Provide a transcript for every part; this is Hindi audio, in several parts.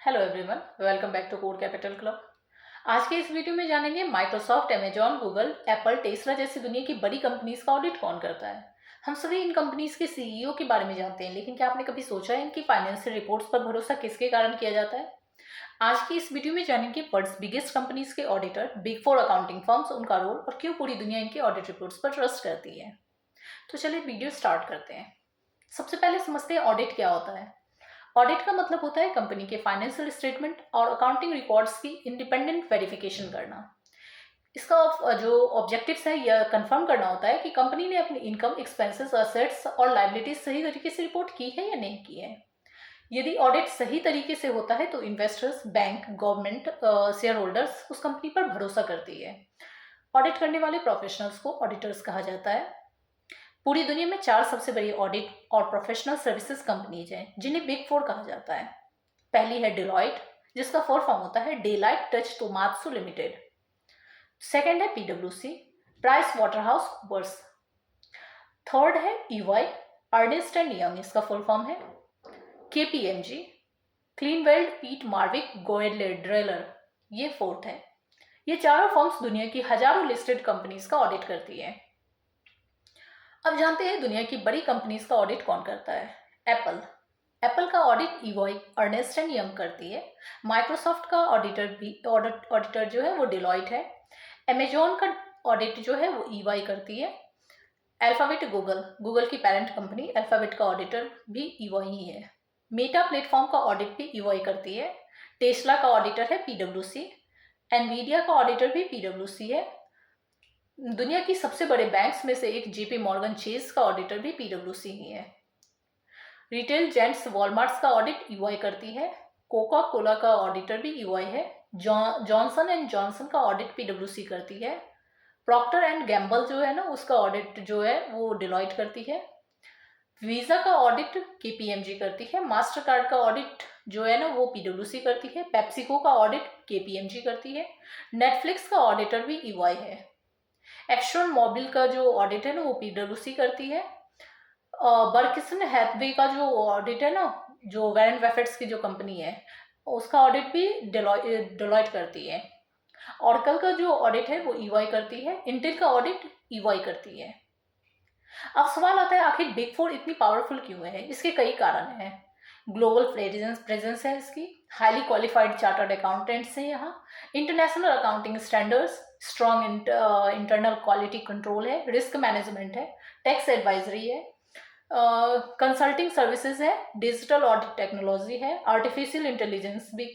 Hello everyone, welcome back to code capital club. आज के इस वीडियो में जानेंगे Microsoft, Amazon, Google, Apple, Tesla जैसी दुनिया की बड़ी कंपनीज का ऑडिट कौन करता है। हम सभी इन कंपनीज के सीईओ के बारे में जानते हैं, लेकिन क्या आपने कभी सोचा है इनकी फाइनेंशियल रिपोर्ट्स पर भरोसा किसके कारण किया जाता है। आज की इस वीडियो में जानेंगे वर्ल्ड्स बिगेस्ट कंपनीज के auditor, big four accounting firms, उनका रोल और क्यों पूरी दुनिया इनकी ऑडिट रिपोर्ट्स पर ट्रस्ट करती है। तो चलिए वीडियो स्टार्ट करते हैं। सबसे पहले समझते हैं ऑडिट क्या होता है। ऑडिट का मतलब होता है कंपनी के फाइनेंशियल स्टेटमेंट और अकाउंटिंग रिकॉर्ड्स की इंडिपेंडेंट वेरिफिकेशन करना। इसका जो ऑब्जेक्टिव्स है यह कंफर्म करना होता है कि कंपनी ने अपनी इनकम, एक्सपेंसेस, असेट्स और लायबिलिटीज सही तरीके से रिपोर्ट की है या नहीं की है। यदि ऑडिट सही तरीके से होता है तो investors, bank, government, share holders उस कंपनी पर भरोसा करती है। ऑडिट करने वाले प्रोफेशनल्स को ऑडिटर्स कहा जाता है। पूरी दुनिया में 4 सबसे बड़ी ऑडिट और प्रोफेशनल सर्विसेज कंपनीज हैं जिन्हें बिग फोर कहा जाता है। पहली है डिलॉयट, जिसका फुल फॉर्म होता है डेलाइट टच टोमात्सु लिमिटेड। सेकंड है पीडब्ल्यूसी, प्राइस वाटरहाउस कूपर्स। थर्ड है ईवाई, अर्नेस्ट एंड यंग, इसका फुल फॉर्म है। केपीएमजी, क्लीनवेल्ड पीट मार्विक गोएड्रेलर, ये फोर्थ है। ये चारों फर्म्स दुनिया की हजारों लिस्टेड कंपनीज का ऑडिट करती है। अब जानते हैं दुनिया की बड़ी कंपनीज का ऑडिट कौन करता है। एप्पल एप्पल का audit EY, Ernst and Young करती है। माइक्रोसॉफ्ट का ऑडिटर जो है वो डिलॉयट है। अमेजॉन का ऑडिट जो है वो ईवाई करती है। अल्फाबेट, गूगल की पेरेंट कंपनी अल्फाबेट का ऑडिटर भी ईवाई ही है। मेटा प्लेटफॉर्म का ऑडिट भी ईवाई करती है। टेस्ला का ऑडिटर है पीडब्ल्यूसी। एनवीडिया का ऑडिटर भी पीडब्ल्यूसी है। दुनिया की सबसे बड़े बैंक्स में से एक जेपी मॉर्गन चेज का ऑडिटर भी पीडब्ल्यूसी ही है। रिटेल जेंट्स वॉलमार्ट्स का ऑडिट ईवाई करती है। कोका कोला का ऑडिटर भी ईवाई है। जॉनसन एंड जॉनसन का ऑडिट पीडब्ल्यूसी करती है। प्रॉक्टर एंड गैम्बल जो है ना, उसका ऑडिट जो है वो डिलॉयट करती है। वीजा का ऑडिट केपीएमजी करती है। मास्टर कार्ड का ऑडिट जो है ना वो पीडब्ल्यूसी करती है। पेप्सिको का ऑडिट केपीएमजी करती है। नेटफ्लिक्स का ऑडिटर भी ईवाई है। एक्शन मोबिल का जो ऑडिट है ना वो पीडब्ल्यूसी करती है। बर्किसन हैथवे का जो ऑडिट है ना, जो वैरेन वेफेट्स की जो कंपनी है, उसका ऑडिट भी डेलॉयट करती है। ऑरेकल का जो ऑडिट है वो ईवाई करती है। इंटेल का ऑडिट ईवाई करती है। अब सवाल आता है आखिर बिग फोर इतनी पावरफुल क्यों है। इसके कई कारण हैं। ग्लोबल प्रेजेंस है इसकी, हाईली क्वालिफाइड चार्टर्ड अकाउंटेंट्स हैं यहाँ, international accounting standards, strong internal quality control है, रिस्क मैनेजमेंट है, टैक्स एडवाइजरी है, कंसल्टिंग सर्विसेज है, डिजिटल ऑडिट टेक्नोलॉजी है, आर्टिफिशियल इंटेलिजेंस भी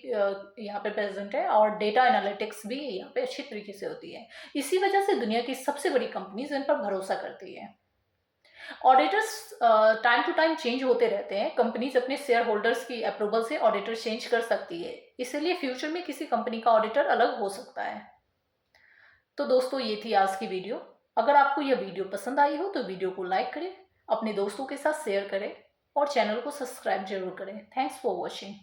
यहाँ पे प्रेजेंट है, और डेटा एनालिटिक्स भी यहाँ पे अच्छी तरीके से होती है। इसी वजह से दुनिया की सबसे बड़ी कंपनीज इन पर भरोसा करती है। Auditors time to time change होते रहते हैं। कंपनीज अपने शेयर होल्डर्स की अप्रूवल से ऑडिटर चेंज कर सकती है, इसलिए फ्यूचर में किसी कंपनी का ऑडिटर अलग हो सकता है। तो दोस्तों, ये थी आज की वीडियो। अगर आपको यह वीडियो पसंद आई हो तो वीडियो को लाइक करें, अपने दोस्तों के साथ शेयर करें और चैनल को सब्सक्राइब जरूर करें। Thanks for watching.